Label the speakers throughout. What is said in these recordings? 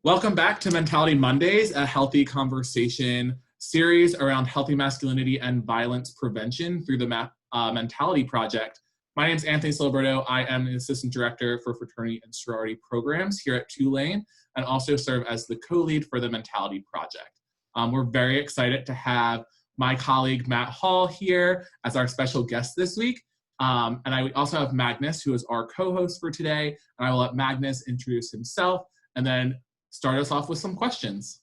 Speaker 1: Welcome back to Mentality Mondays, a healthy conversation series around healthy masculinity and violence prevention through the Mentality Project. My name is Anthony Siliberto. I am the Assistant Director for Fraternity and Sorority Programs here at Tulane and also serve as the co-lead for the Mentality Project. We're very excited to have my colleague Matt Hall here as our special guest this week. And I also have Magnus, who is our co-host for today. And I will let Magnus introduce himself and then start us off with some questions.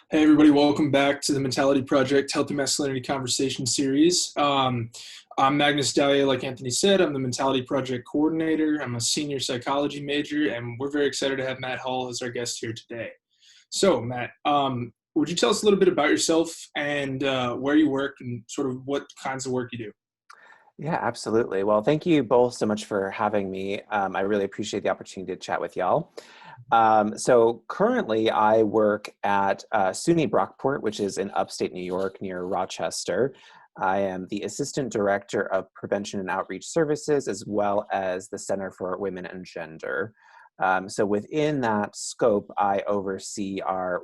Speaker 2: Hey everybody, welcome back to the Mentality Project Healthy Masculinity Conversation Series. I'm Magnus Dahlia, like Anthony said. I'm the Mentality Project Coordinator. I'm a senior psychology major, and we're very excited to have Matt Hall as our guest here today. So Matt, would you tell us a little bit about yourself and where you work and sort of what kinds of work you do?
Speaker 3: Yeah, absolutely. Well, thank you both so much for having me. I really appreciate the opportunity to chat with y'all. So currently I work at SUNY Brockport, which is in upstate New York near Rochester. I am the Assistant Director of Prevention and Outreach Services, as well as the Center for Women and Gender. So within that scope, I oversee our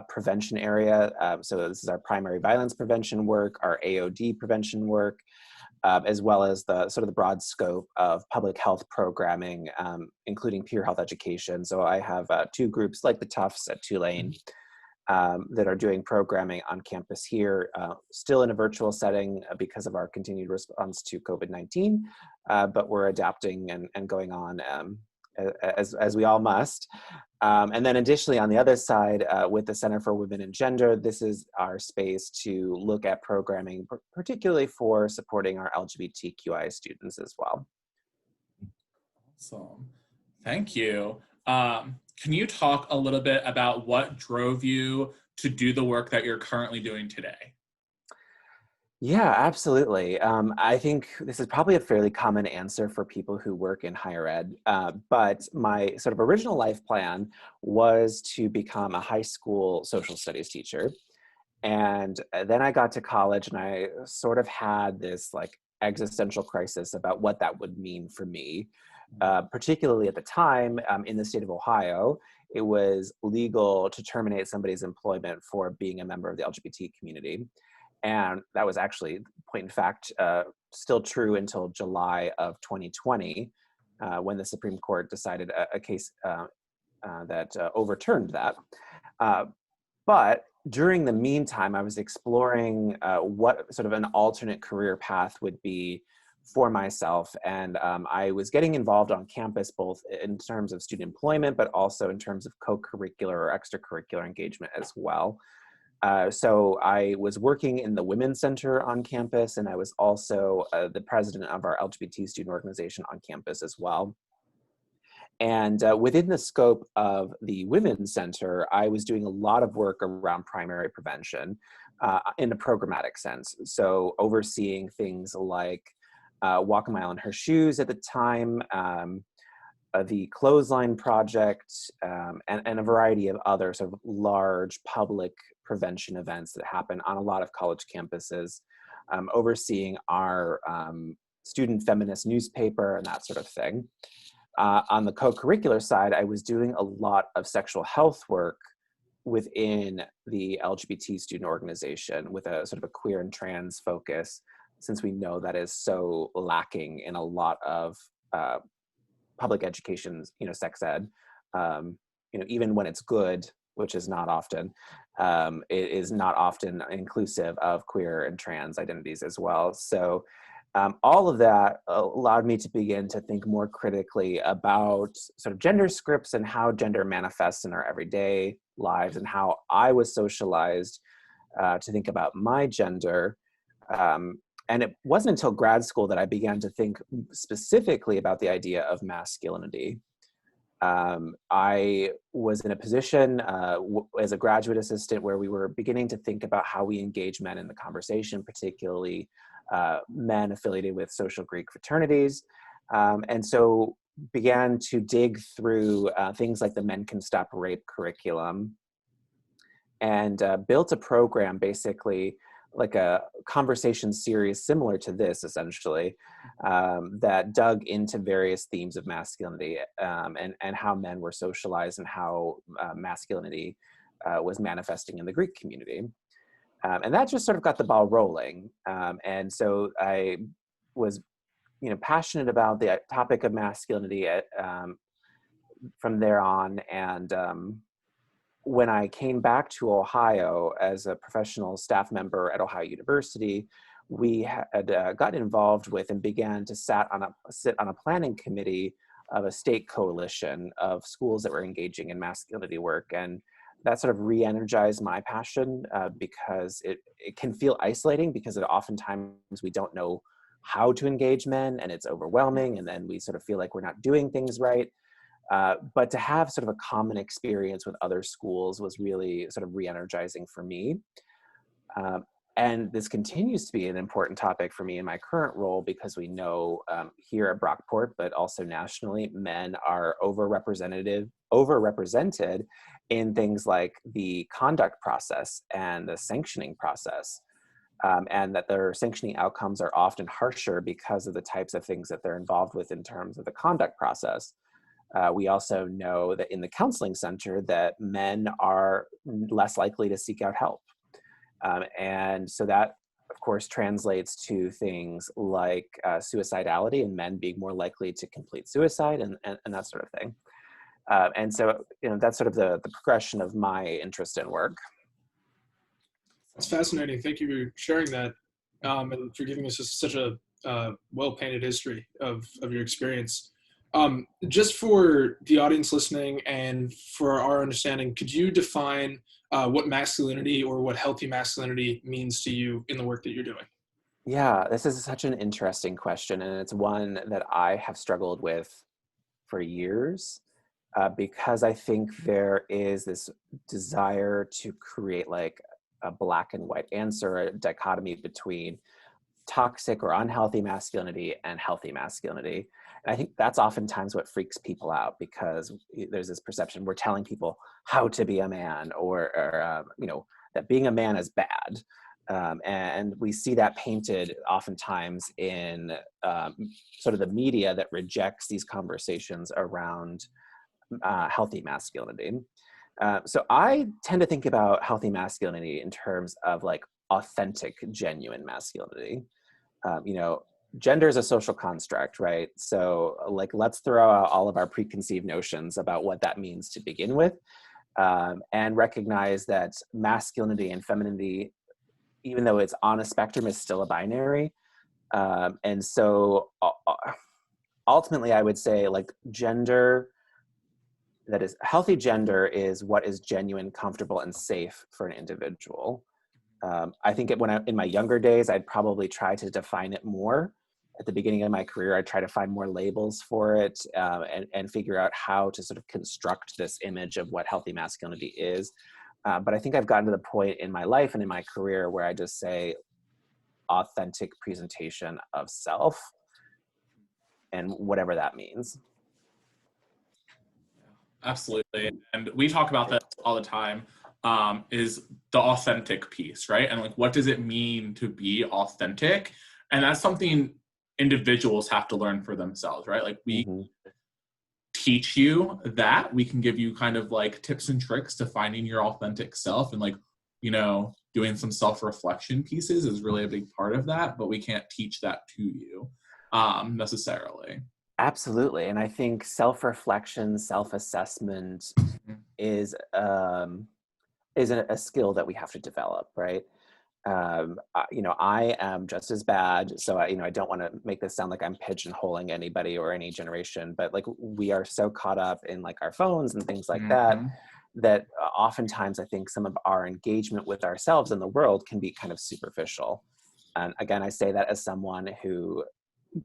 Speaker 3: prevention area. So this is our primary violence prevention work, our AOD prevention work, as well as the sort of the broad scope of public health programming, including peer health education. So I have two groups like the Tufts at Tulane that are doing programming on campus here, still in a virtual setting because of our continued response to COVID-19, but we're adapting and going on as we all must. And then additionally, on the other side, with the Center for Women and Gender, this is our space to look at programming, particularly for supporting our LGBTQI students as well.
Speaker 1: Awesome. Thank you. Can you talk a little bit about what drove you to do the work that you're currently doing today?
Speaker 3: Yeah, absolutely. I think this is probably a fairly common answer for people who work in higher ed, but my sort of original life plan was to become a high school social studies teacher. And then I got to college and I sort of had this like existential crisis about what that would mean for me, particularly at the time in the state of Ohio. It was legal to terminate somebody's employment for being a member of the LGBT community. And that was actually, point in fact, still true until July of 2020, when the Supreme Court decided a case that overturned that. But during the meantime, I was exploring what sort of an alternate career path would be for myself. And I was getting involved on campus, both in terms of student employment, but also in terms of co-curricular or extracurricular engagement as well. So I was working in the Women's Center on campus, and I was also the president of our LGBT student organization on campus as well. And within the scope of the Women's Center, I was doing a lot of work around primary prevention in a programmatic sense. So overseeing things like Walk a Mile in Her Shoes at the time, the Clothesline Project, and a variety of other sort of large public prevention events that happen on a lot of college campuses, overseeing our student feminist newspaper and that sort of thing. On the co-curricular side, I was doing a lot of sexual health work within the LGBT student organization with a sort of a queer and trans focus, since we know that is so lacking in a lot of public education, sex ed, even when it's good, which is not often, it is not often inclusive of queer and trans identities as well. So all of that allowed me to begin to think more critically about sort of gender scripts and how gender manifests in our everyday lives and how I was socialized to think about my gender. And it wasn't until grad school that I began to think specifically about the idea of masculinity. I was in a position as a graduate assistant where we were beginning to think about how we engage men in the conversation, particularly men affiliated with social Greek fraternities. And so began to dig through things like the Men Can Stop Rape curriculum and built a program basically like a conversation series similar to this, essentially, that dug into various themes of masculinity, and how men were socialized and how masculinity was manifesting in the Greek community. And that just sort of got the ball rolling. And so I was, passionate about the topic of masculinity from there on. And when I came back to Ohio as a professional staff member at Ohio University, we had gotten involved with and began to sit on a planning committee of a state coalition of schools that were engaging in masculinity work. And that sort of re-energized my passion because it can feel isolating, because oftentimes we don't know how to engage men, and it's overwhelming, and then we sort of feel like we're not doing things right. But to have sort of a common experience with other schools was really sort of re-energizing for me. And this continues to be an important topic for me in my current role, because we know here at Brockport, but also nationally, men are overrepresented in things like the conduct process and the sanctioning process. And that their sanctioning outcomes are often harsher because of the types of things that they're involved with in terms of the conduct process. We also know that in the counseling center that men are less likely to seek out help. And so that, of course, translates to things like suicidality, and men being more likely to complete suicide and that sort of thing. And so, that's sort of the progression of my interest in work.
Speaker 2: That's fascinating. Thank you for sharing that, and for giving us such a well-painted history of your experience. Just for the audience listening and for our understanding, could you define what masculinity or what healthy masculinity means to you in the work that you're doing?
Speaker 3: Yeah, this is such an interesting question, and it's one that I have struggled with for years, because I think there is this desire to create like a black and white answer, a dichotomy between toxic or unhealthy masculinity and healthy masculinity. And I think that's oftentimes what freaks people out, because there's this perception we're telling people how to be a man, or that being a man is bad. And we see that painted oftentimes in sort of the media that rejects these conversations around healthy masculinity. So I tend to think about healthy masculinity in terms of like authentic, genuine masculinity. Gender is a social construct, right? So like, let's throw out all of our preconceived notions about what that means to begin with, and recognize that masculinity and femininity, even though it's on a spectrum, is still a binary. And so ultimately I would say like gender, that is healthy gender, is what is genuine, comfortable, and safe for an individual. I think in my younger days, I'd probably try to define it more. At the beginning of my career, I'd try to find more labels for it, and figure out how to sort of construct this image of what healthy masculinity is. But I think I've gotten to the point in my life and in my career where I just say authentic presentation of self, and whatever that means.
Speaker 1: Absolutely. And we talk about this all the time, is the authentic piece, right? And like, what does it mean to be authentic? And that's something individuals have to learn for themselves, right? Like we teach you that, we can give you kind of like tips and tricks to finding your authentic self, and like, doing some self-reflection pieces is really a big part of that, but we can't teach that to you necessarily.
Speaker 3: Absolutely. And I think self-reflection, self-assessment is a skill that we have to develop, right? I am just as bad. So I don't want to make this sound like I'm pigeonholing anybody or any generation, but like we are so caught up in like our phones and things like that oftentimes I think some of our engagement with ourselves in the world can be kind of superficial. And again, I say that as someone who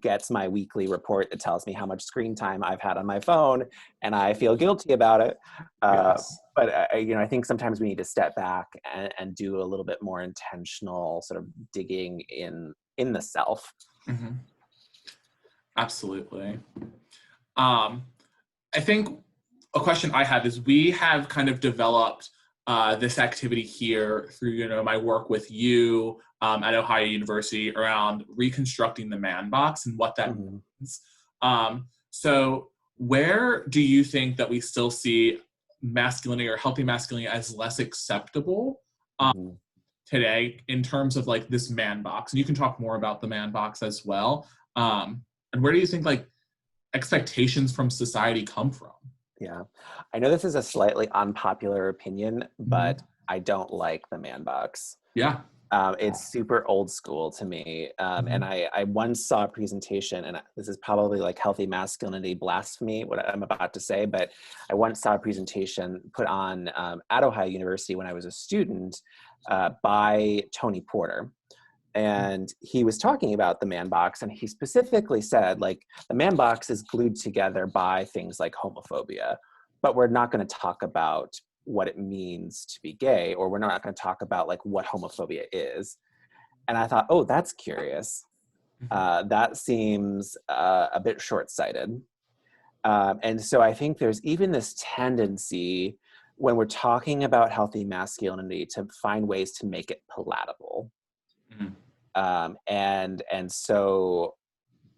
Speaker 3: gets my weekly report that tells me how much screen time I've had on my phone, and I feel guilty about it.
Speaker 1: Yes.
Speaker 3: But I think sometimes we need to step back and do a little bit more intentional sort of digging in the self.
Speaker 1: Absolutely. I think a question I have is, we have kind of developed this activity here through my work with you, at Ohio University around reconstructing the man box and what that means. So where do you think that we still see masculinity or healthy masculinity as less acceptable today in terms of like this man box? And you can talk more about the man box as well. And where do you think like expectations from society come from?
Speaker 3: Yeah, I know this is a slightly unpopular opinion, but I don't like the man box.
Speaker 1: Yeah.
Speaker 3: It's super old school to me. And I once saw a presentation, and this is probably like healthy masculinity blasphemy, what I'm about to say, but I once saw a presentation put on at Ohio University when I was a student by Tony Porter. And he was talking about the man box, and he specifically said, like, the man box is glued together by things like homophobia, but we're not going to talk about what it means to be gay, or we're not going to talk about like what homophobia is. And I thought, oh, that's curious. That seems a bit short-sighted. And so I think there's even this tendency when we're talking about healthy masculinity to find ways to make it palatable. And so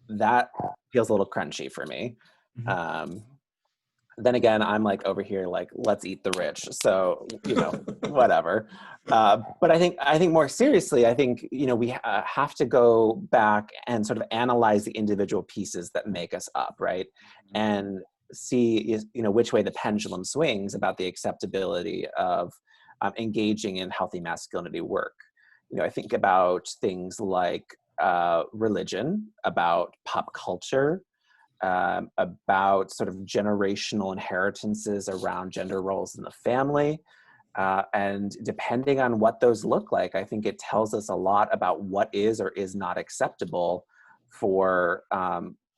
Speaker 3: that feels a little crunchy for me. Then again, I'm like over here, like, let's eat the rich. So, you know, whatever. But I think more seriously, I think, you know, we have to go back and sort of analyze the individual pieces that make us up, right? And see, you know, which way the pendulum swings about the acceptability of engaging in healthy masculinity work. You know, I think about things like religion, about pop culture, about sort of generational inheritances around gender roles in the family. And depending on what those look like, I think it tells us a lot about what is or is not acceptable for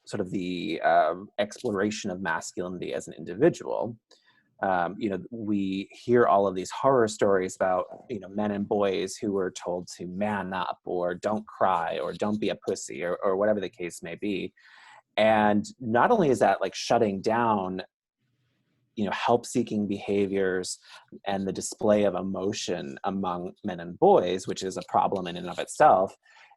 Speaker 3: sort of the exploration of masculinity as an individual. You know, we hear all of these horror stories about, you know, men and boys who were told to man up or don't cry or don't be a pussy or whatever the case may be. And not only is that like shutting down, you know, help-seeking behaviors and the display of emotion among men and boys, which is a problem in and of itself,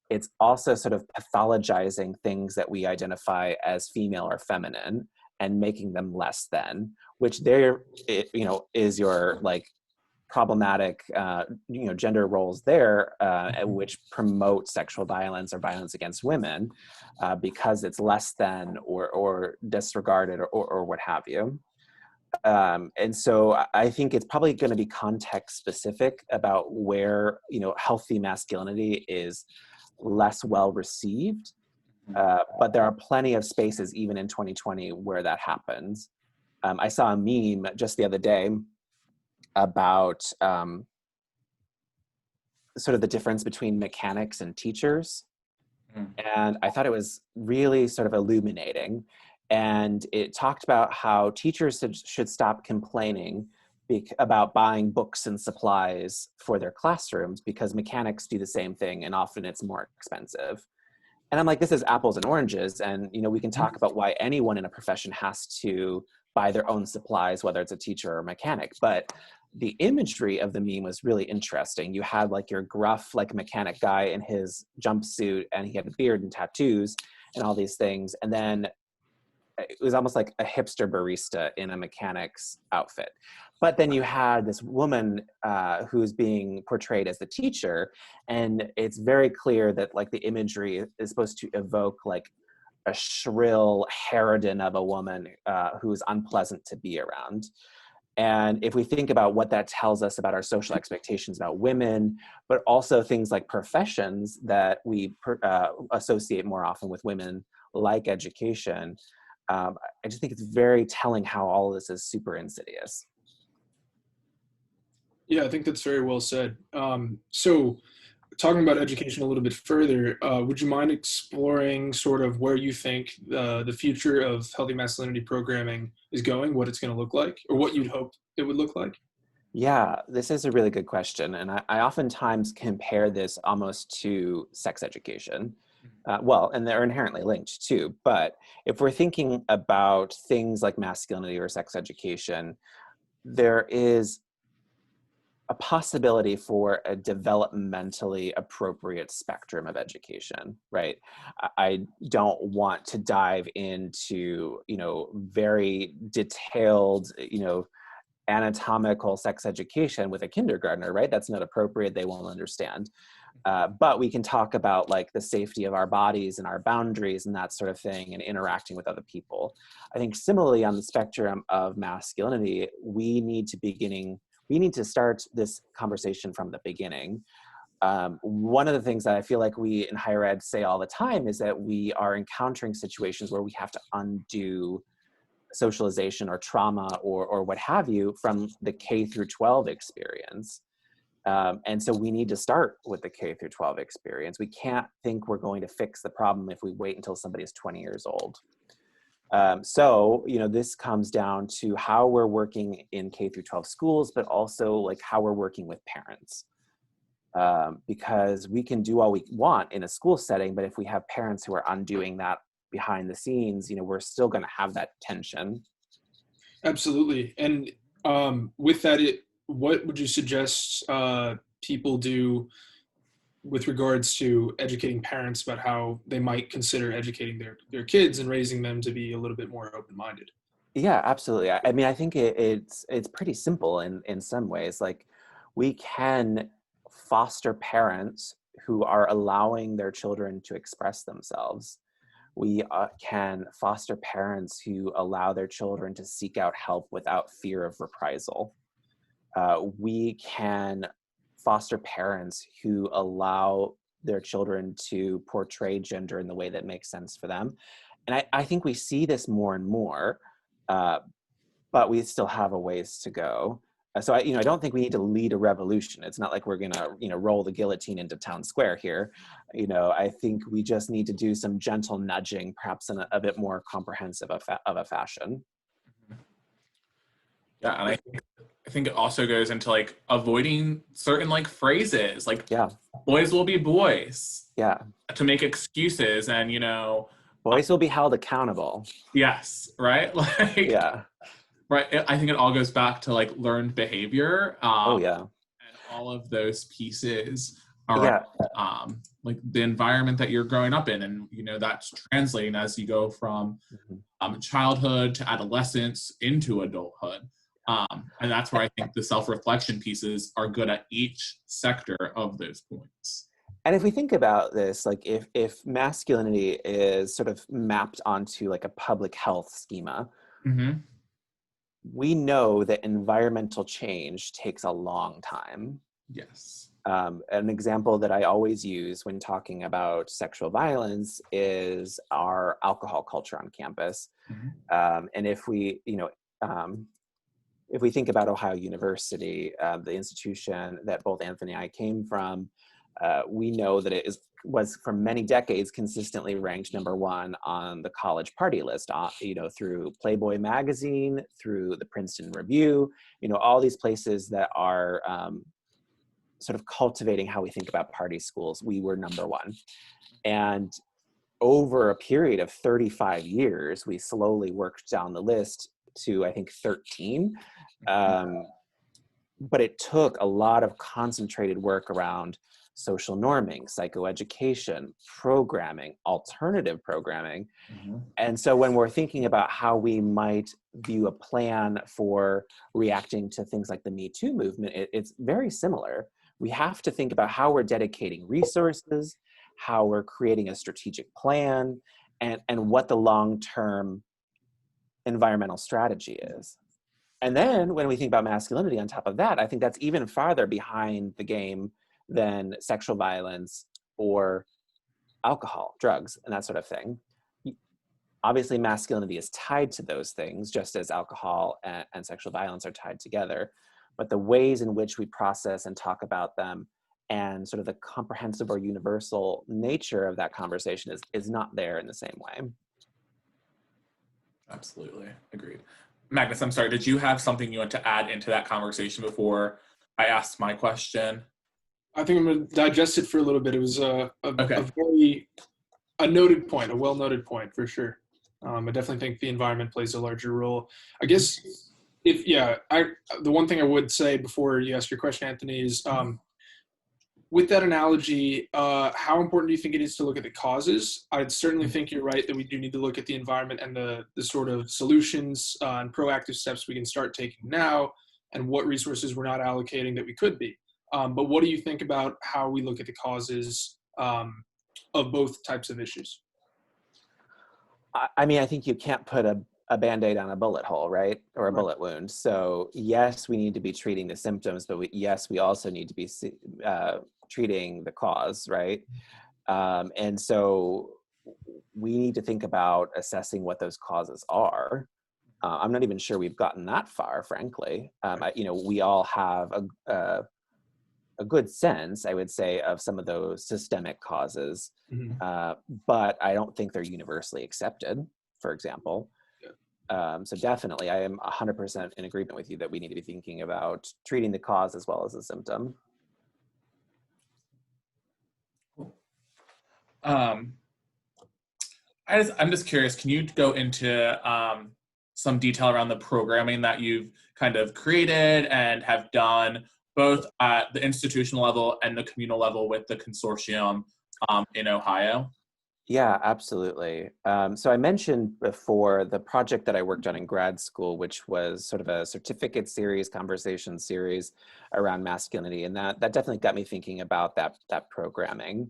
Speaker 3: it's also sort of pathologizing things that we identify as female or feminine and making them less than, which there, you know, is your like problematic, you know, gender roles there, which promote sexual violence or violence against women because it's less than or disregarded or what have you. And so I think it's probably going to be context specific about where, you know, healthy masculinity is less well received. But there are plenty of spaces, even in 2020, where that happens. I saw a meme just the other day about sort of the difference between mechanics and teachers. And I thought it was really sort of illuminating. And it talked about how teachers should stop complaining about buying books and supplies for their classrooms because mechanics do the same thing and often it's more expensive. And I'm like, this is apples and oranges. And, you know, we can talk about why anyone in a profession has to buy their own supplies, whether it's a teacher or a mechanic. But the imagery of the meme was really interesting. You had like your gruff, like mechanic guy in his jumpsuit, and he had a beard and tattoos and all these things. And then it was almost like a hipster barista in a mechanic's outfit. But then you had this woman who's being portrayed as the teacher, and it's very clear that like the imagery is supposed to evoke like a shrill harridan of a woman who's unpleasant to be around. And if we think about what that tells us about our social expectations about women, but also things like professions that we associate more often with women, like education, I just think it's very telling how all of this is super insidious.
Speaker 2: Yeah, I think that's very well said. So talking about education a little bit further, would you mind exploring sort of where you think the future of healthy masculinity programming is going, what it's going to look like, or what you'd hope it would look like?
Speaker 3: Yeah, this is a really good question. And I oftentimes compare this almost to sex education. Well, and they're inherently linked too. But if we're thinking about things like masculinity or sex education, there is a possibility for a developmentally appropriate spectrum of education, right? I don't want to dive into, very detailed, anatomical sex education with a kindergartner, right? That's not appropriate. They won't understand. But we can talk about like the safety of our bodies and our boundaries and that sort of thing, and interacting with other people. I think similarly on the spectrum of masculinity, we need to start this conversation from the beginning. One of the things that I feel like we in higher ed say all the time is that we are encountering situations where we have to undo socialization or trauma or what have you from the K through 12 experience. And so we need to start with the K through 12 experience. We can't think we're going to fix the problem if we wait until somebody is 20 years old. So, this comes down to how we're working in K through 12 schools, but also like how we're working with parents. Because we can do all we want in a school setting, but if we have parents who are undoing that behind the scenes, we're still going to have that tension.
Speaker 2: Absolutely. And with that, what would you suggest people do with regards to educating parents about how they might consider educating their kids and raising them to be a little bit more open-minded?
Speaker 3: Yeah, absolutely. I mean, I think it's pretty simple in some ways. Like, we can foster parents who are allowing their children to express themselves. We can foster parents who allow their children to seek out help without fear of reprisal. We can foster parents who allow their children to portray gender in the way that makes sense for them. And I think we see this more and more, but we still have a ways to go. So I don't think we need to lead a revolution. It's not like we're gonna, roll the guillotine into town square here. I think we just need to do some gentle nudging, perhaps in a bit more comprehensive of a fashion.
Speaker 1: Yeah, and I think it also goes into like avoiding certain like phrases, like boys will be boys.
Speaker 3: Yeah.
Speaker 1: To make excuses and
Speaker 3: boys will be held accountable.
Speaker 1: Yes, right? Like
Speaker 3: yeah.
Speaker 1: Right. I think it all goes back to like learned behavior.
Speaker 3: And
Speaker 1: all of those pieces are like the environment that you're growing up in, and that's translating as you go from childhood to adolescence into adulthood. And that's where I think the self-reflection pieces are good at each sector of those points.
Speaker 3: And if we think about this, like if masculinity is sort of mapped onto like a public health schema, we know that environmental change takes a long time.
Speaker 1: Yes.
Speaker 3: An example that I always use when talking about sexual violence is our alcohol culture on campus. And if we think about Ohio University, the institution that both Anthony and I came from, we know that it was for many decades consistently ranked #1 on the college party list, through Playboy magazine, through the Princeton Review, all these places that are sort of cultivating how we think about party schools. We were #1. And over a period of 35 years, we slowly worked down the list to, I think, 13. But it took a lot of concentrated work around social norming, psychoeducation, programming, alternative programming. And so when we're thinking about how we might view a plan for reacting to things like the Me Too movement, it's very similar. We have to think about how we're dedicating resources, how we're creating a strategic plan, and what the long-term environmental strategy is. And then when we think about masculinity on top of that, I think that's even farther behind the game than sexual violence or alcohol, drugs, and that sort of thing. Obviously, masculinity is tied to those things, just as alcohol and sexual violence are tied together. But the ways in which we process and talk about them and sort of the comprehensive or universal nature of that conversation is not there in the same way.
Speaker 1: Absolutely. Agreed. Magnus, I'm sorry, did you have something you want to add into that conversation before I asked my question?
Speaker 2: I think I'm going to digest it for a little bit. It was a noted point, a well-noted point for sure. I definitely think the environment plays a larger role. I guess The one thing I would say before you ask your question, Anthony, is with that analogy, how important do you think it is to look at the causes? I'd certainly think you're right that we do need to look at the environment and the sort of solutions and proactive steps we can start taking now, and what resources we're not allocating that we could be. But what do you think about how we look at the causes of both types of issues?
Speaker 3: I mean, I think you can't put a Band-Aid on a bullet hole, right? Or a bullet wound. So yes, we need to be treating the symptoms, but yes, we also need to be treating the cause, right? And so we need to think about assessing what those causes are. I'm not even sure we've gotten that far, frankly. We all have a good sense, I would say, of some of those systemic causes, but I don't think they're universally accepted, for example. So definitely, I am 100% in agreement with you that we need to be thinking about treating the cause as well as the symptom.
Speaker 1: I'm just curious, can you go into some detail around the programming that you've kind of created and have done both at the institutional level and the communal level with the consortium in Ohio?
Speaker 3: Yeah, absolutely. So I mentioned before the project that I worked on in grad school, which was sort of a certificate series, conversation series around masculinity, and that definitely got me thinking about that programming.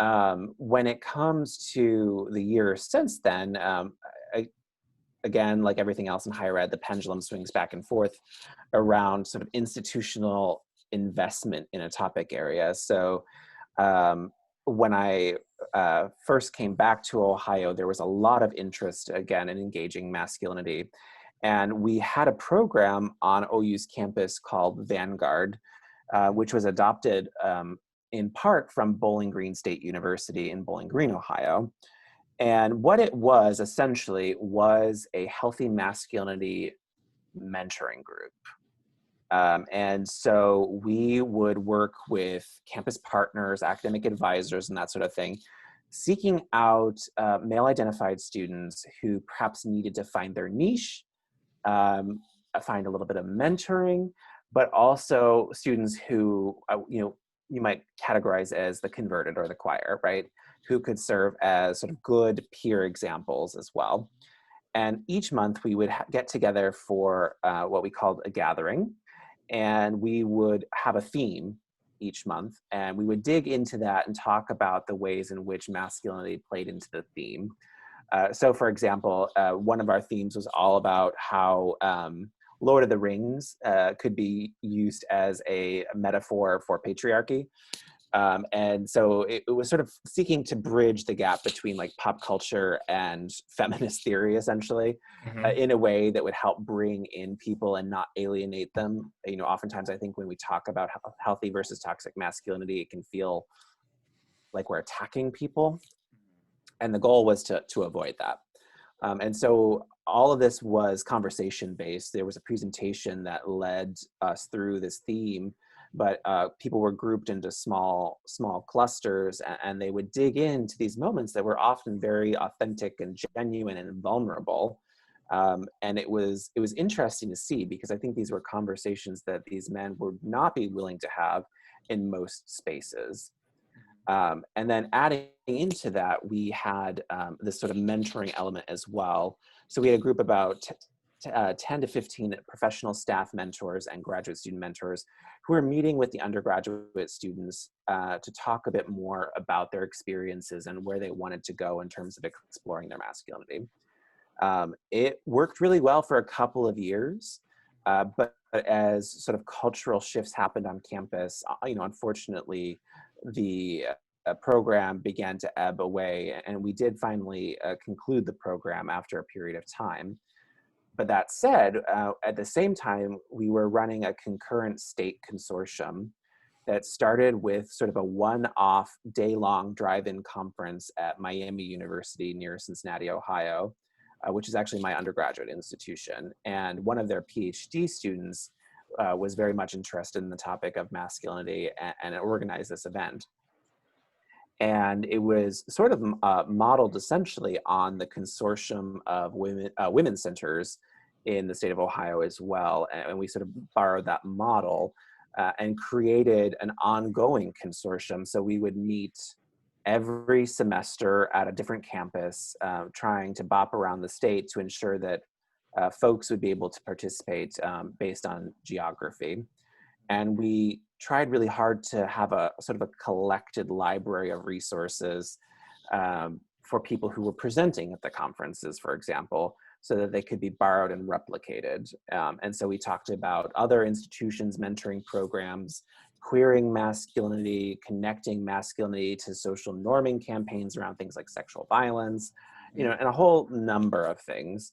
Speaker 3: When it comes to the years since then, again, like everything else in higher ed, the pendulum swings back and forth around sort of institutional investment in a topic area. So when I first came back to Ohio, there was a lot of interest, again, in engaging masculinity. And we had a program on OU's campus called Vanguard, which was adopted in part from Bowling Green State University in Bowling Green, Ohio. And what it was essentially was a healthy masculinity mentoring group. And so we would work with campus partners, academic advisors, and that sort of thing, seeking out male-identified students who perhaps needed to find their niche, find a little bit of mentoring, but also students who, you might categorize as the converted or the choir, right? Who could serve as sort of good peer examples as well. And each month we would get together for what we called a gathering, and we would have a theme each month, and we would dig into that and talk about the ways in which masculinity played into the theme. So for example, one of our themes was all about how Lord of the Rings could be used as a metaphor for patriarchy. And so it was sort of seeking to bridge the gap between like pop culture and feminist theory, essentially, in a way that would help bring in people and not alienate them. Oftentimes I think when we talk about healthy versus toxic masculinity, it can feel like we're attacking people. And the goal was to avoid that. And so all of this was conversation based. There was a presentation that led us through this theme, but people were grouped into small clusters, and they would dig into these moments that were often very authentic and genuine and vulnerable. And it was interesting to see, because I think these were conversations that these men would not be willing to have in most spaces. And then adding into that, we had this sort of mentoring element as well. So we had a group about 10 to 15 professional staff mentors and graduate student mentors who were meeting with the undergraduate students to talk a bit more about their experiences and where they wanted to go in terms of exploring their masculinity. It worked really well for a couple of years, but as sort of cultural shifts happened on campus, unfortunately, the program began to ebb away, and we did finally conclude the program after a period of time. But that said, at the same time, we were running a concurrent state consortium that started with sort of a one-off day-long drive-in conference at Miami University near Cincinnati, Ohio, which is actually my undergraduate institution. And one of their PhD students was very much interested in the topic of masculinity and organized this event. And it was sort of modeled essentially on the consortium of women's centers in the state of Ohio as well. And we sort of borrowed that model and created an ongoing consortium. So we would meet every semester at a different campus, trying to bop around the state to ensure that folks would be able to participate based on geography. And we tried really hard to have a sort of a collected library of resources for people who were presenting at the conferences, for example, so that they could be borrowed and replicated. And so we talked about other institutions' mentoring programs, queering masculinity, connecting masculinity to social norming campaigns around things like sexual violence, and a whole number of things.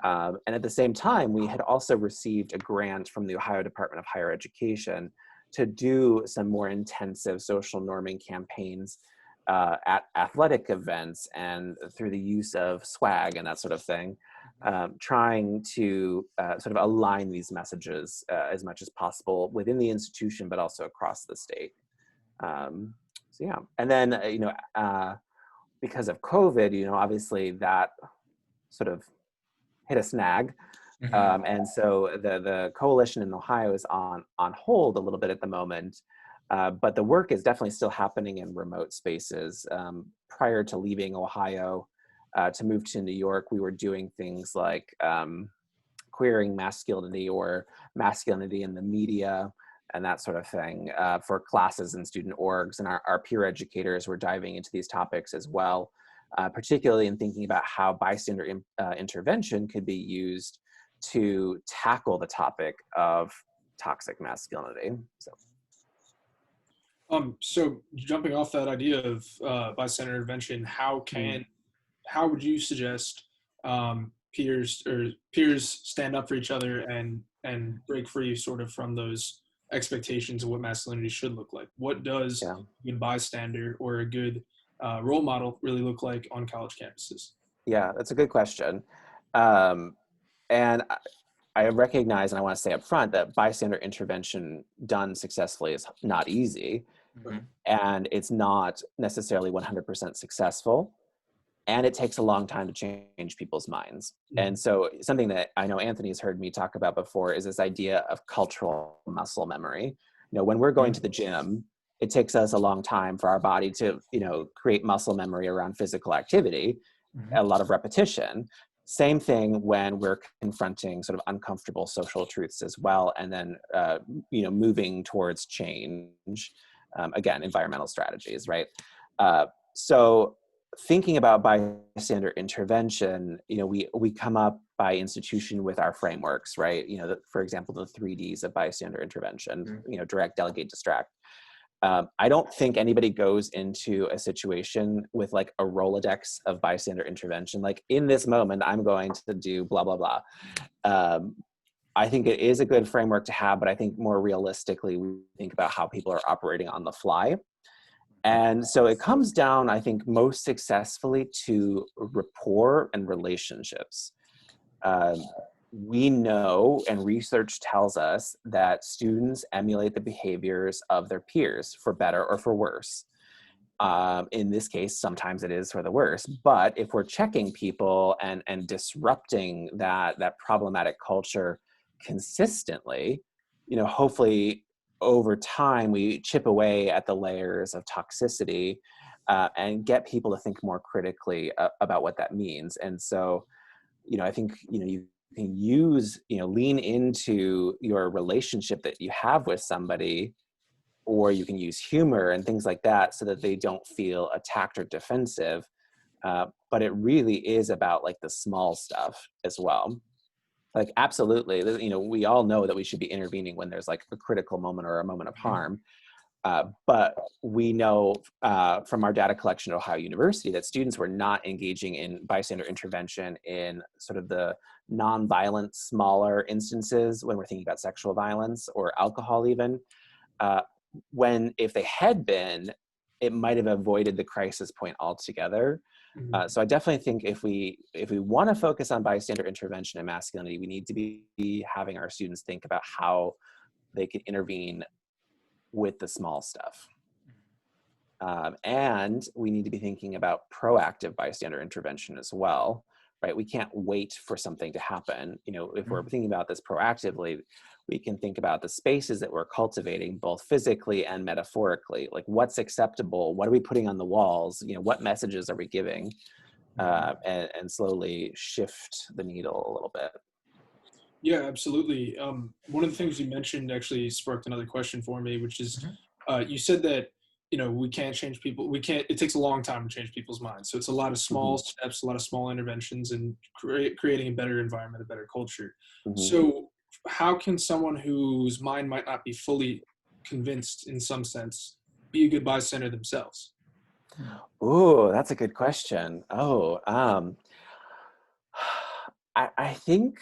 Speaker 3: And at the same time, we had also received a grant from the Ohio Department of Higher Education to do some more intensive social norming campaigns at athletic events and through the use of swag and that sort of thing, trying to sort of align these messages as much as possible within the institution, but also across the state. So yeah, and then, because of COVID, obviously that sort of hit a snag. And so the coalition in Ohio is on hold a little bit at the moment, but the work is definitely still happening in remote spaces. Prior to leaving Ohio to move to New York, we were doing things like queering masculinity or masculinity in the media and that sort of thing for classes and student orgs, and our peer educators were diving into these topics as well. Particularly in thinking about how bystander intervention could be used to tackle the topic of toxic masculinity.
Speaker 2: So jumping off that idea of bystander intervention, how would you suggest peers stand up for each other and break free sort of from those expectations of what masculinity should look like? What does a good bystander or a good role model really look like on college campuses?
Speaker 3: Yeah, that's a good question. And I recognize, and I want to say up front, that bystander intervention done successfully is not easy. And it's not necessarily 100% successful. And it takes a long time to change people's minds. And so something that I know Anthony's heard me talk about before is this idea of cultural muscle memory. When we're going to the gym, it takes us a long time for our body to, create muscle memory around physical activity, a lot of repetition. Same thing when we're confronting sort of uncomfortable social truths as well, and then, moving towards change. Again, environmental strategies, right? So thinking about bystander intervention, we come up by institution with our frameworks, right? For example, the 3Ds of bystander intervention, direct, delegate, distract. I don't think anybody goes into a situation with like a Rolodex of bystander intervention. Like, in this moment, I'm going to do blah, blah, blah. I think it is a good framework to have, but I think more realistically, we think about how people are operating on the fly. And so it comes down, I think, most successfully to rapport and relationships. We know, and research tells us, that students emulate the behaviors of their peers, for better or for worse. In this case, sometimes it is for the worse. But if we're checking people and disrupting that problematic culture consistently, hopefully over time we chip away at the layers of toxicity and get people to think more critically about what that means. And so, I think, you can use, lean into your relationship that you have with somebody, or you can use humor and things like that so that they don't feel attacked or defensive. But it really is about like the small stuff as well. Like, absolutely, we all know that we should be intervening when there's like a critical moment or a moment of harm. But we know from our data collection at Ohio University that students were not engaging in bystander intervention in sort of the nonviolent, smaller instances when we're thinking about sexual violence or alcohol even. If they had been, it might have avoided the crisis point altogether. So I definitely think if we want to focus on bystander intervention and masculinity, we need to be having our students think about how they can intervene with the small stuff. And we need to be thinking about proactive bystander intervention as well, right? We can't wait for something to happen. You know, if we're thinking about this proactively, we can think about the spaces that we're cultivating, both physically and metaphorically. Like, what's acceptable? What are we putting on the walls? You know, what messages are we giving? And slowly shift the needle a little bit.
Speaker 2: Yeah, absolutely. One of the things you mentioned actually sparked another question for me, which is, you said that, you know, we can't change people. It takes a long time to change people's minds. So it's a lot of small steps, a lot of small interventions, and creating a better environment, a better culture. So how can someone whose mind might not be fully convinced in some sense be a good bystander themselves?
Speaker 3: Ooh, that's a good question. I think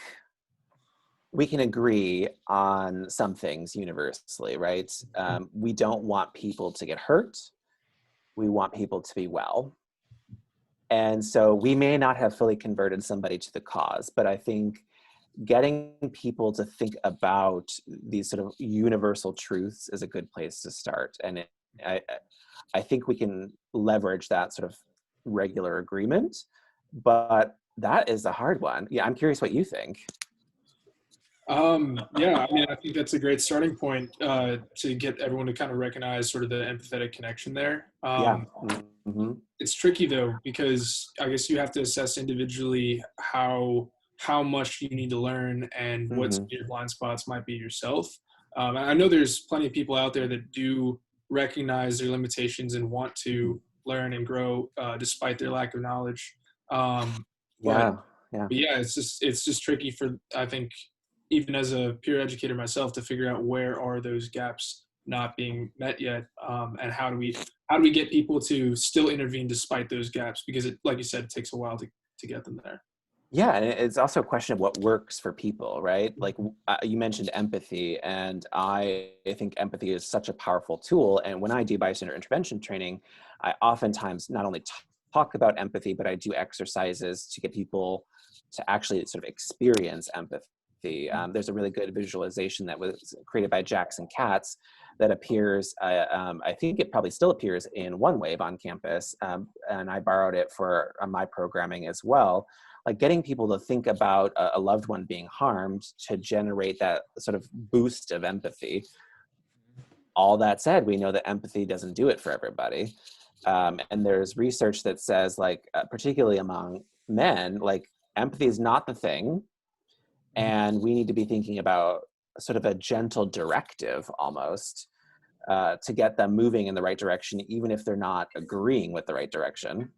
Speaker 3: we can agree on some things universally, right? We don't want people to get hurt. We want people to be well. And so we may not have fully converted somebody to the cause, but I think getting people to think about these sort of universal truths is a good place to start. And I think we can leverage that sort of regular agreement, but that is a hard one. Yeah, I'm curious what you think.
Speaker 2: Yeah, I mean, I think that's a great starting point to get everyone to kind of recognize sort of the empathetic connection there.
Speaker 3: Yeah.
Speaker 2: It's tricky though, because I guess you have to assess individually how much you need to learn and what some of your blind spots might be yourself. And I know there's plenty of people out there that do recognize their limitations and want to learn and grow despite their lack of knowledge. But yeah, it's just tricky for, I think, even as a peer educator myself, to figure out where are those gaps not being met yet, and how do we get people to still intervene despite those gaps, because it, like you said, it takes a while to get them there.
Speaker 3: Yeah, and it's also a question of what works for people, right? Like you mentioned empathy, and I think empathy is such a powerful tool. And when I do bystander intervention training, I oftentimes not only talk about empathy, but I do exercises to get people to actually sort of experience empathy. There's a really good visualization that was created by Jackson Katz that appears, I think it probably still appears in OneWave on campus, and I borrowed it for my programming as well. Like getting people to think about a loved one being harmed to generate that sort of boost of empathy. All that said, we know that empathy doesn't do it for everybody. And there's research that says, like, particularly among men, like empathy is not the thing. And we need to be thinking about sort of a gentle directive almost to get them moving in the right direction, even if they're not agreeing with the right direction.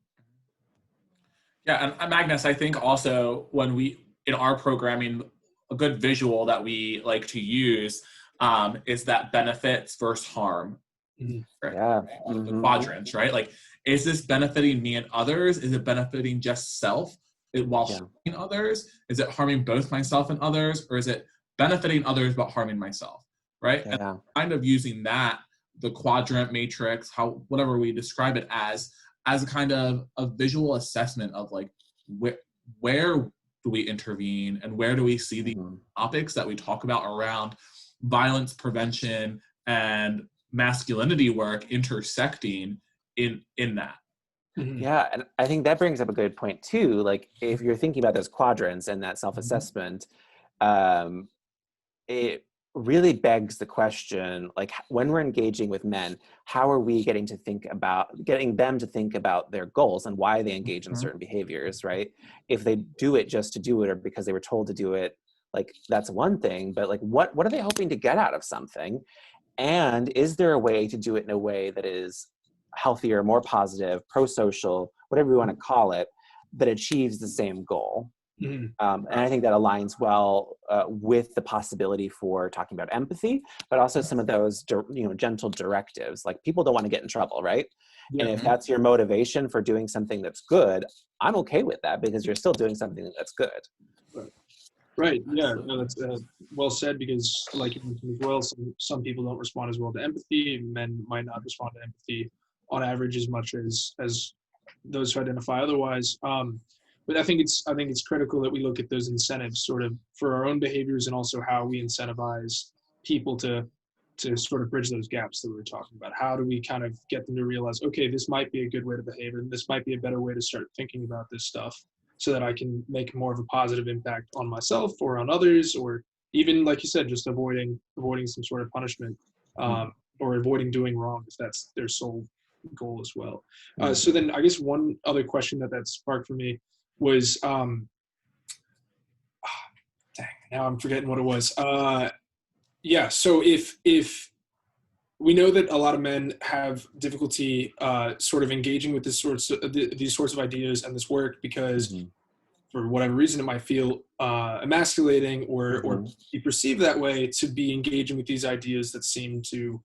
Speaker 1: Yeah, and Magnus, I think also when in our programming, a good visual that we like to use is that benefits versus harm. Right?
Speaker 3: Yeah.
Speaker 1: The quadrants, right? Like, is this benefiting me and others? Is it benefiting just self while harming others? Is it harming both myself and others? Or is it benefiting others but harming myself, right?
Speaker 3: Yeah.
Speaker 1: And kind of using that, the quadrant matrix, whatever we describe it as a kind of a visual assessment of like where do we intervene and where do we see the topics that we talk about around violence prevention and masculinity work intersecting in that.
Speaker 3: Yeah, and I think that brings up a good point too. Like if you're thinking about those quadrants and that self-assessment, it really begs the question, like when we're engaging with men, how are we getting them to think about their goals and why they engage in certain behaviors, right? If they do it just to do it or because they were told to do it, like that's one thing, but like what are they hoping to get out of something? And is there a way to do it in a way that is healthier, more positive, pro-social, whatever you want to call it, that achieves the same goal? And I think that aligns well with the possibility for talking about empathy, but also some of those, gentle directives. Like people don't want to get in trouble, right? And if that's your motivation for doing something that's good, I'm okay with that because you're still doing something that's good.
Speaker 2: Right. Yeah. No, that's well said, because like you mentioned as well, some people don't respond as well to empathy. Men might not respond to empathy on average as much as those who identify otherwise. But I think it's critical that we look at those incentives sort of for our own behaviors and also how we incentivize people to sort of bridge those gaps that we were talking about. How do we kind of get them to realize, okay, this might be a good way to behave and this might be a better way to start thinking about this stuff. so that I can make more of a positive impact on myself or on others, or even, like you said, just avoiding some sort of punishment, or avoiding doing wrong if that's their sole goal as well. So then I guess one other question that sparked for me was, dang, now I'm forgetting what it was. Yeah, so if we know that a lot of men have difficulty sort of engaging with these sorts of ideas and this work because for whatever reason it might feel emasculating or be perceived that way to be engaging with these ideas that seem to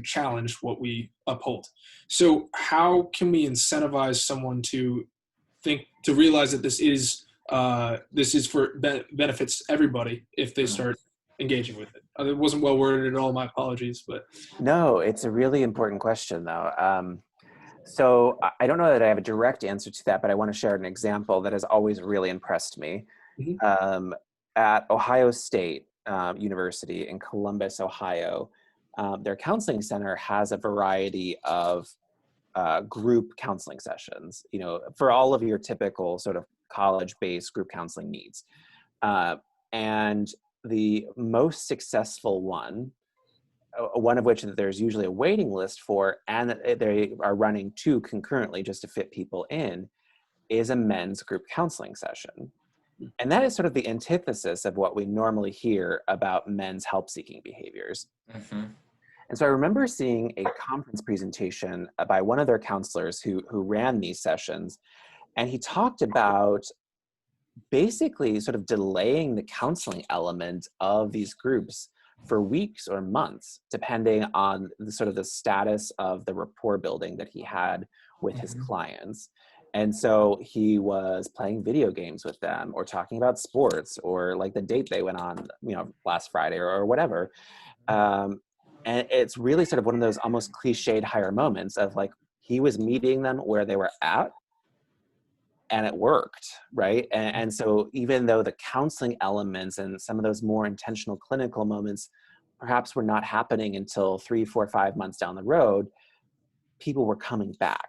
Speaker 2: challenge what we uphold. So how can we incentivize someone to realize that this is for benefits everybody if they start engaging with it? It wasn't well worded at all, my apologies, but.
Speaker 3: No, it's a really important question though. So I don't know that I have a direct answer to that, but I want to share an example that has always really impressed me. At Ohio State University in Columbus, Ohio, their counseling center has a variety of group counseling sessions, you know, for all of your typical sort of college-based group counseling needs. And the most successful one of which there's usually a waiting list for, and that they are running two concurrently just to fit people in, is a men's group counseling session. And that is sort of the antithesis of what we normally hear about men's help-seeking behaviors. And so I remember seeing a conference presentation by one of their counselors who ran these sessions, and he talked about basically sort of delaying the counseling element of these groups for weeks or months, depending on the status of the rapport building that he had with his clients. And so he was playing video games with them, or talking about sports, or like the date they went on, you know, last Friday or whatever. And it's really sort of one of those almost cliched higher moments of like, he was meeting them where they were at, and it worked, right? And so even though the counseling elements and some of those more intentional clinical moments perhaps were not happening until 3, 4, 5 months down the road, people were coming back.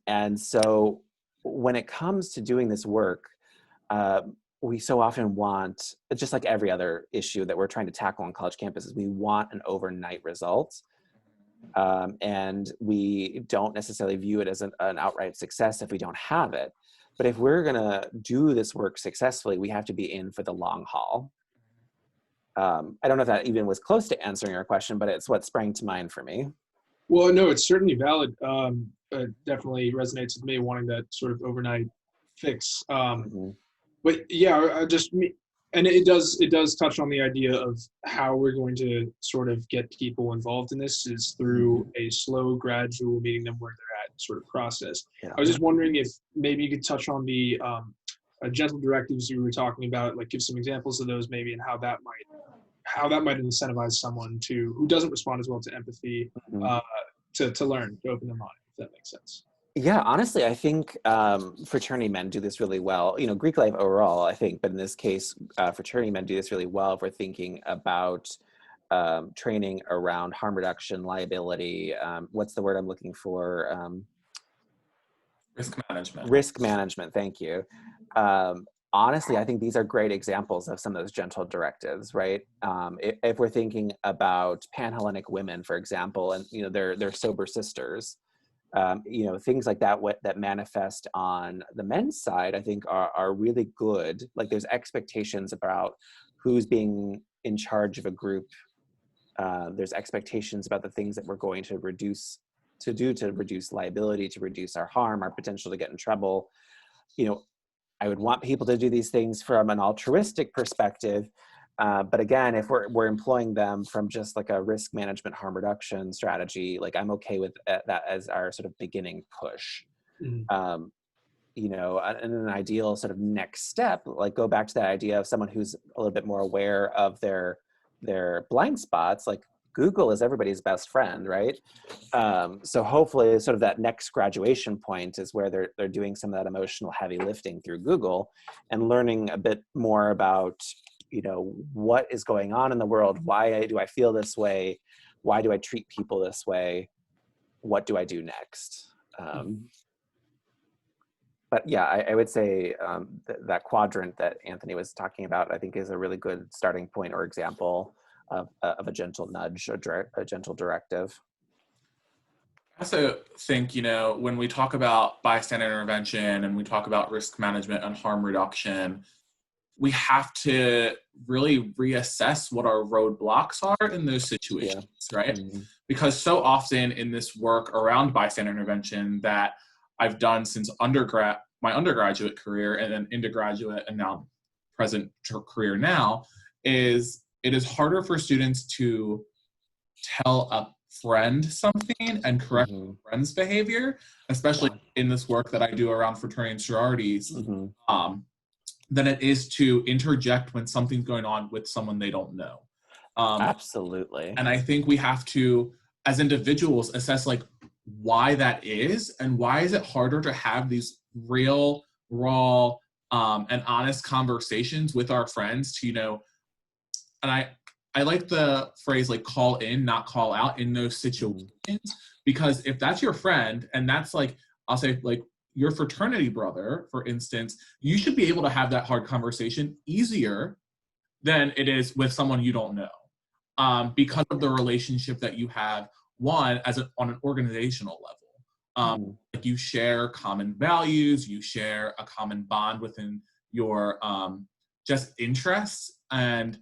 Speaker 3: And so when it comes to doing this work, we so often want, just like every other issue that we're trying to tackle on college campuses, we want an overnight result. And we don't necessarily view it as an outright success if we don't have it. But if we're gonna do this work successfully, we have to be in for the long haul. I don't know if that even was close to answering your question, but it's what sprang to mind for me.
Speaker 2: Well, no, it's certainly valid. It definitely resonates with me, wanting that sort of overnight fix. But yeah, and it does touch on the idea of how we're going to sort of get people involved in this is through a slow, gradual meeting them where they're at sort of process. I was just wondering if maybe you could touch on the gentle directives you were talking about, like give some examples of those maybe, and how that might incentivize someone who doesn't respond as well to empathy to learn, to open their mind, if that makes sense.
Speaker 3: Yeah, honestly, I think fraternity men do this really well. You know, Greek life overall, I think, but in this case, fraternity men do this really well if we're thinking about training around harm reduction, liability. What's the word I'm looking for?
Speaker 1: Risk management.
Speaker 3: Risk management, thank you. Honestly, I think these are great examples of some of those gentle directives, right? If we're thinking about Panhellenic women, for example, and you know they're sober sisters, you know, things like that that manifest on the men's side, I think are really good. Like there's expectations about who's being in charge of a group. There's expectations about the things that we're going to reduce liability, to reduce our harm, our potential to get in trouble. You know, I would want people to do these things from an altruistic perspective. But again, if we're employing them from just like a risk management harm reduction strategy, like I'm okay with that as our sort of beginning push. You know, and an ideal sort of next step, like go back to that idea of someone who's a little bit more aware of their blind spots. Like Google is everybody's best friend, right? So hopefully sort of that next graduation point is where they're doing some of that emotional heavy lifting through Google and learning a bit more about, you know, what is going on in the world? Why do I feel this way? Why do I treat people this way? What do I do next? But yeah, I would say that quadrant that Anthony was talking about, I think is a really good starting point or example of a gentle nudge, a gentle directive.
Speaker 1: I also think, when we talk about bystander intervention and we talk about risk management and harm reduction, we have to really reassess what our roadblocks are in those situations, right?
Speaker 3: Mm-hmm.
Speaker 1: Because so often in this work around bystander intervention that I've done since my undergraduate career and then undergraduate and now present career now, is it is harder for students to tell a friend something and correct
Speaker 3: Mm-hmm.
Speaker 1: a friend's behavior, especially in this work that I do around fraternity and sororities, than it is to interject when something's going on with someone they don't know.
Speaker 3: Absolutely.
Speaker 1: And I think we have to, as individuals, assess like why that is and why is it harder to have these real, raw, and honest conversations with our friends to, and I like the phrase like call in, not call out in those situations, because if that's your friend and that's like, I'll say like your fraternity brother, for instance, you should be able to have that hard conversation easier than it is with someone you don't know, because of the relationship that you have, on an organizational level. Like you share common values, you share a common bond within your just interests, and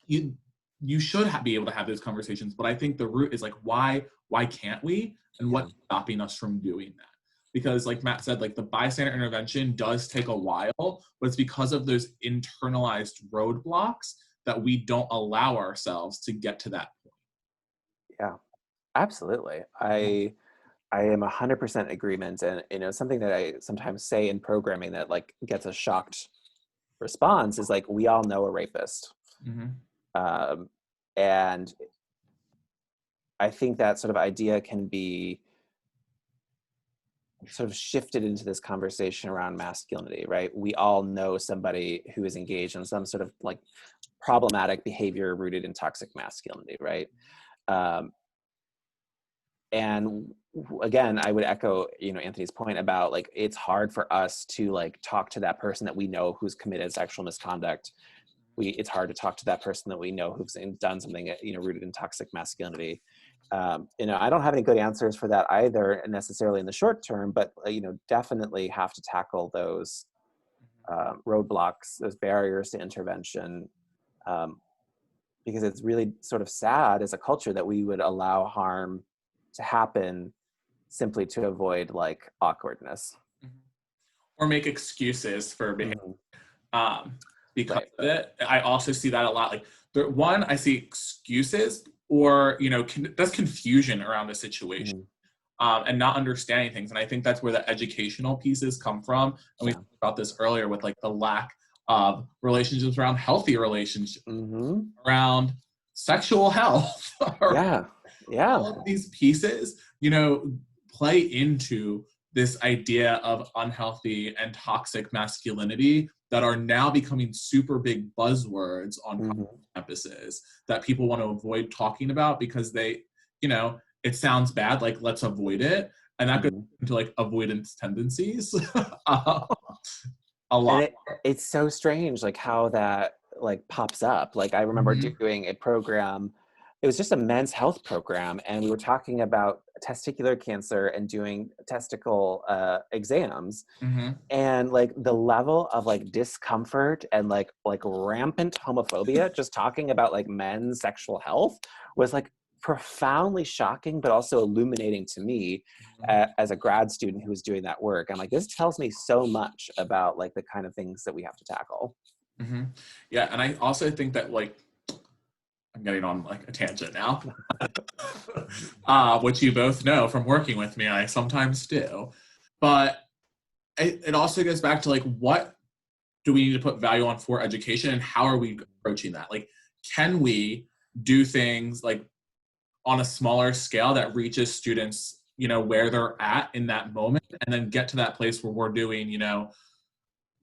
Speaker 1: you should be able to have those conversations. But I think the root is like, why can't we? And what's stopping us from doing that? Because like Matt said, like the bystander intervention does take a while, but it's because of those internalized roadblocks that we don't allow ourselves to get to that point.
Speaker 3: Yeah, absolutely. I am 100% agreement. And something that I sometimes say in programming that like gets a shocked response is like, we all know a rapist. And I think that sort of idea can be sort of shifted into this conversation around masculinity, right? We all know somebody who is engaged in some sort of like problematic behavior rooted in toxic masculinity, right? And again, I would echo, Anthony's point about like, it's hard for us to like talk to that person that we know who's committed sexual misconduct. It's hard to talk to that person that we know who's done something, rooted in toxic masculinity. I don't have any good answers for that either necessarily in the short term, but, definitely have to tackle those roadblocks, those barriers to intervention, because it's really sort of sad as a culture that we would allow harm to happen simply to avoid like awkwardness.
Speaker 1: Or make excuses for behavior. Because of it. I also see that a lot. Like, I see excuses or, that's confusion around the situation, and not understanding things. And I think that's where the educational pieces come from. And we talked about this earlier with like the lack of relationships around healthy relationships, around sexual health. All of these pieces, play into this idea of unhealthy and toxic masculinity that are now becoming super big buzzwords on campuses that people want to avoid talking about because they, it sounds bad, like let's avoid it. And that goes into like avoidance tendencies a lot.
Speaker 3: And it's so strange, like how that like pops up. Like I remember doing a program, it was just a men's health program, and we were talking about testicular cancer and doing testicle exams, and like the level of like discomfort and like rampant homophobia just talking about like men's sexual health was like profoundly shocking, but also illuminating to me as a grad student who was doing that work. I'm like, this tells me so much about like the kind of things that we have to tackle.
Speaker 1: Yeah, and I also think that like, I'm getting on like a tangent now, which you both know from working with me, I sometimes do. But it also goes back to like, what do we need to put value on for education and how are we approaching that? Like, can we do things like on a smaller scale that reaches students, where they're at in that moment, and then get to that place where we're doing,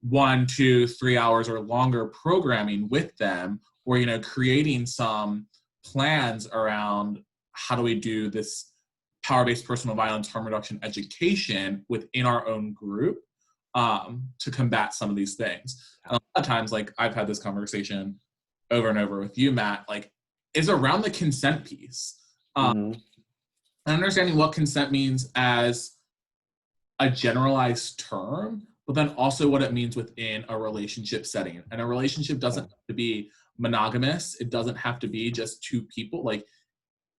Speaker 1: 1, 2, 3 hours or longer programming with them, or, creating some plans around how do we do this power-based personal violence harm reduction education within our own group, to combat some of these things. And a lot of times, like I've had this conversation over and over with you, Matt, like is around the consent piece. And understanding what consent means as a generalized term, but then also what it means within a relationship setting. And a relationship doesn't have to be monogamous. It doesn't have to be just two people. Like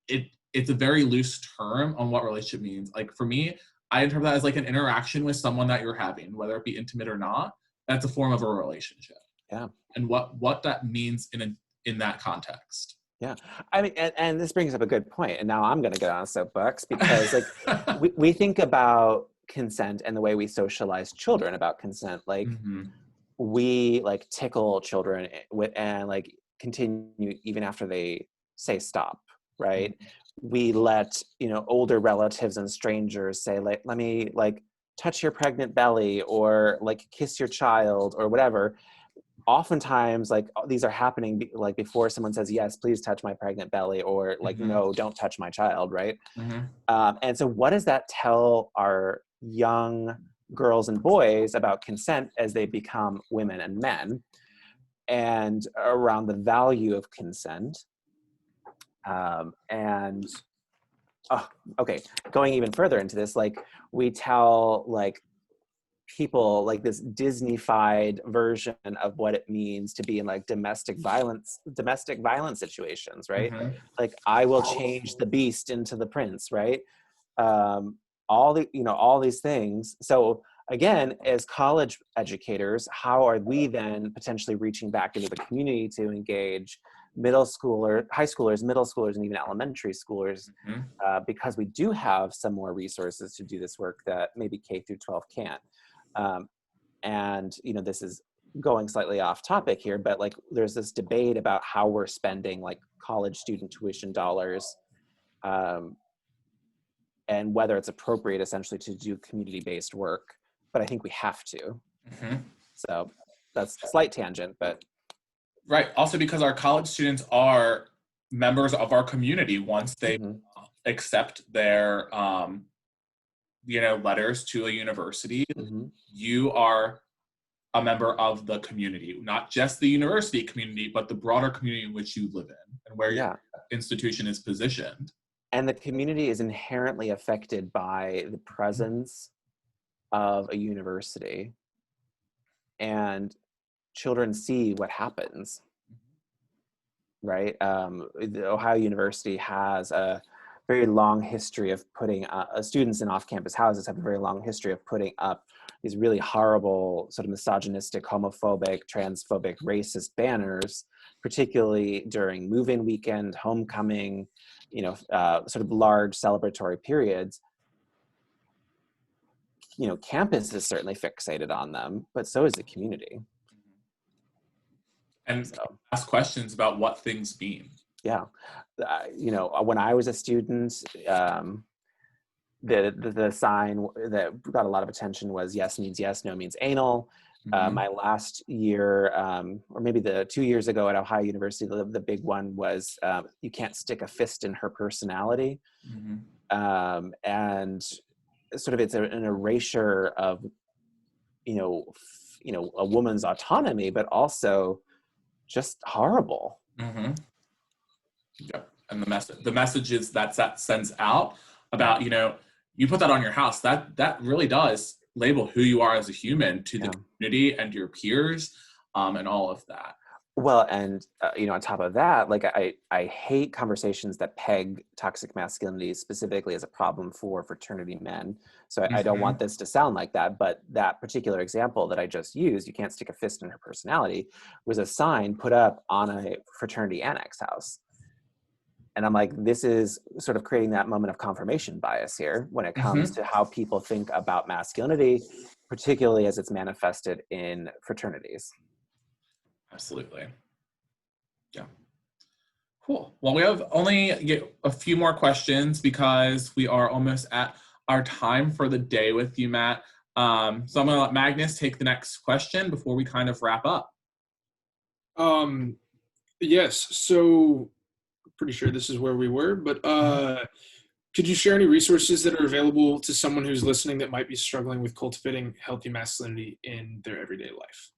Speaker 1: it's a very loose term on what relationship means. Like for me, I interpret that as like an interaction with someone that you're having, whether it be intimate or not. That's a form of a relationship.
Speaker 3: Yeah.
Speaker 1: And what that means in that context.
Speaker 3: Yeah, I mean, and this brings up a good point. And now I'm going to get on a soapbox because, like, we think about consent and the way we socialize children about consent. Like, we like tickle children and like continue even after they say stop. Right? We let older relatives and strangers say, like, let me like touch your pregnant belly or like kiss your child or whatever. Oftentimes, like these are happening like before someone says, yes, please touch my pregnant belly, or like, no, don't touch my child, right? And so what does that tell our young girls and boys about consent as they become women and men, and around the value of consent? Okay, going even further into this, like we tell like people like this Disney-fied version of what it means to be in like domestic violence situations, right? Like I will change the beast into the prince, right? All these things. So again, as college educators, how are we then potentially reaching back into the community to engage high schoolers, middle schoolers, and even elementary schoolers, because we do have some more resources to do this work that maybe K through 12 can't. And this is going slightly off topic here, but like there's this debate about how we're spending like college student tuition dollars, and whether it's appropriate essentially to do community-based work, but I think we have to. So that's a slight tangent, but.
Speaker 1: Right. Also because our college students are members of our community once they accept their, letters to a university. You are a member of the community, not just the university community, but the broader community in which you live in and where your institution is positioned.
Speaker 3: And the community is inherently affected by the presence of a university, and children see what happens, right? The Ohio University has a very long history of putting students in off-campus houses have a very long history of putting up these really horrible, sort of misogynistic, homophobic, transphobic, racist banners, particularly during move-in weekend, homecoming, sort of large celebratory periods. Campus is certainly fixated on them, but so is the community.
Speaker 1: And ask questions about what things mean.
Speaker 3: Yeah. When I was a student, the sign that got a lot of attention was yes means yes, no means anal. My last year, or maybe the 2 years ago at Ohio University, the big one was you can't stick a fist in her personality. And sort of it's an erasure of, a woman's autonomy, but also just horrible.
Speaker 1: Yep. And the messages that sends out about, you put that on your house, that really does label who you are as a human to the community and your peers, and all of that.
Speaker 3: Well, and on top of that, like I hate conversations that peg toxic masculinity specifically as a problem for fraternity men. So I don't want this to sound like that, but that particular example that I just used, you can't stick a fist in her personality, was a sign put up on a fraternity annex house. And I'm like, this is sort of creating that moment of confirmation bias here when it comes to how people think about masculinity, particularly as it's manifested in fraternities.
Speaker 1: Absolutely. Yeah. Cool. Well, we have only a few more questions because we are almost at our time for the day with you, Matt. So I'm going to let Magnus take the next question before we kind of wrap up.
Speaker 2: Yes. So pretty sure this is where we were, but Could you share any resources that are available to someone who's listening that might be struggling with cultivating healthy masculinity in their everyday life?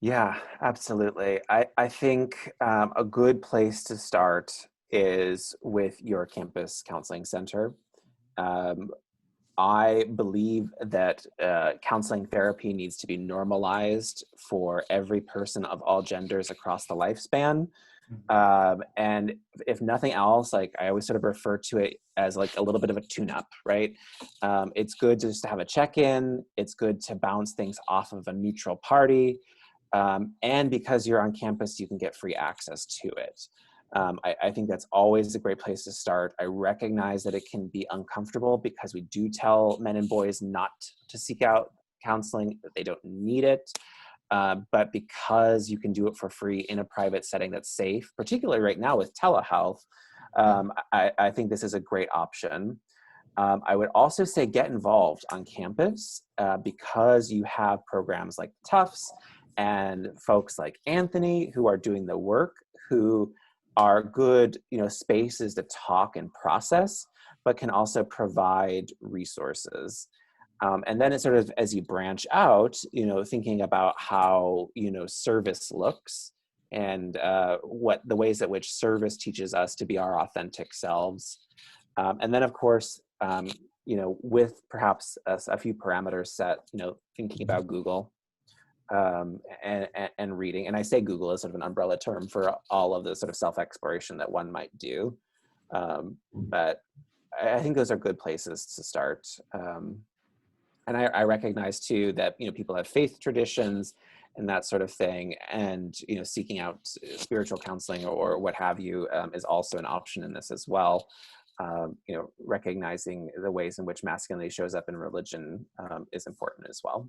Speaker 3: Yeah, absolutely. I think a good place to start is with your campus counseling center. Um, I believe that counseling therapy needs to be normalized for every person of all genders across the lifespan. And if nothing else, like I always sort of refer to it as like a little bit of a tune-up, right? It's good just to have a check-in. It's good to bounce things off of a neutral party. And because you're on campus, you can get free access to it. I think that's always a great place to start. I recognize that it can be uncomfortable because we do tell men and boys not to seek out counseling, that they don't need it. But because you can do it for free in a private setting that's safe, particularly right now with telehealth, I think this is a great option. I would also say get involved on campus because you have programs like Tufts and folks like Anthony who are doing the work, who are good, spaces to talk and process, but can also provide resources. And then it's sort of, as you branch out, thinking about how, service looks and what the ways at which service teaches us to be our authentic selves. And then, of course, with perhaps a few parameters set, thinking about Google and reading. And I say Google as sort of an umbrella term for all of the sort of self-exploration that one might do. But I think those are good places to start. And I recognize too that people have faith traditions and that sort of thing, and seeking out spiritual counseling or what have you is also an option in this as well. Recognizing the ways in which masculinity shows up in religion is important as well.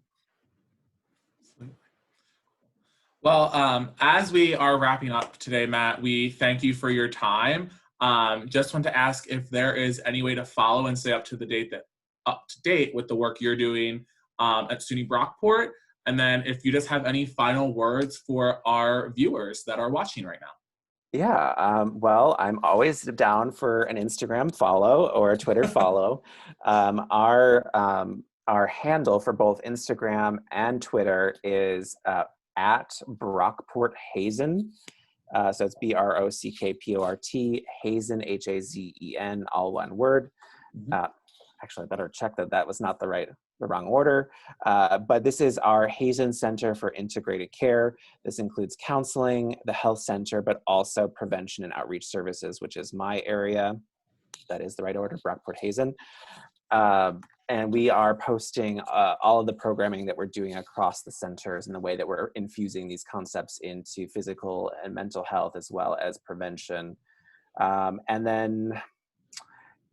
Speaker 1: Well, as we are wrapping up today, Matt, we thank you for your time. Just want to ask if there is any way to follow and stay up to date with the work you're doing at SUNY Brockport, and then if you just have any final words for our viewers that are watching right now.
Speaker 3: Yeah, well, I'm always down for an Instagram follow or a Twitter follow. Our handle for both Instagram and Twitter is at Brockport Hazen. So it's BROCKPORT, Hazen, HAZEN, all one word. Actually, I better check that was not the wrong order. But this is our Hazen Center for Integrated Care. This includes counseling, the health center, but also prevention and outreach services, which is my area. That is the right order, Brockport Hazen. And we are posting all of the programming that we're doing across the centers and the way that we're infusing these concepts into physical and mental health as well as prevention. And then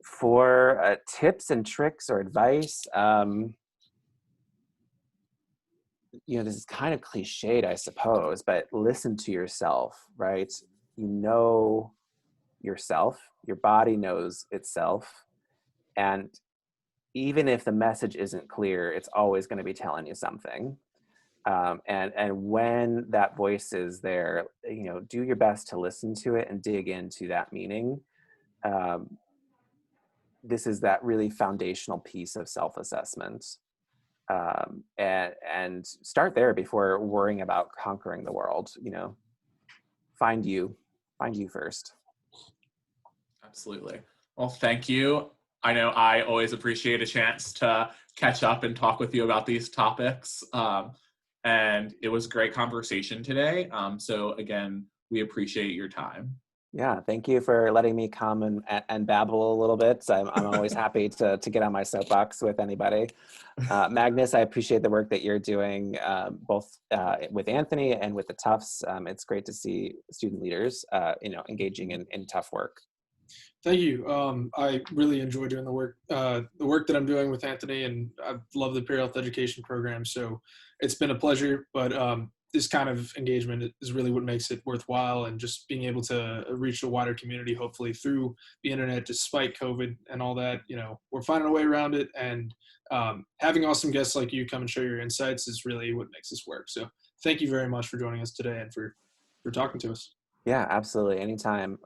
Speaker 3: for tips and tricks or advice, this is kind of cliched, I suppose, but listen to yourself, right? You know yourself, your body knows itself, and even if the message isn't clear, it's always going to be telling you something. And when that voice is there, do your best to listen to it and dig into that meaning. This is that really foundational piece of self-assessment. And start there before worrying about conquering the world. Find you first.
Speaker 1: Absolutely. Well, thank you. I know I always appreciate a chance to catch up and talk with you about these topics. And it was a great conversation today. So again, we appreciate your time.
Speaker 3: Yeah, thank you for letting me come and babble a little bit. I'm always happy to get on my soapbox with anybody. Magnus, I appreciate the work that you're doing, both with Anthony and with the Tufts. It's great to see student leaders, engaging in tough work.
Speaker 2: Thank you. I really enjoy doing the work that I'm doing with Anthony, and I love the peer health education program. So it's been a pleasure, but this kind of engagement is really what makes it worthwhile, and just being able to reach a wider community, hopefully through the internet, despite COVID and all that. We're finding a way around it, and having awesome guests like you come and share your insights is really what makes this work. So thank you very much for joining us today and for talking to us.
Speaker 3: Yeah, absolutely. Anytime.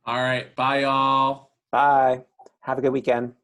Speaker 1: All right. Bye, y'all.
Speaker 3: Bye. Have a good weekend.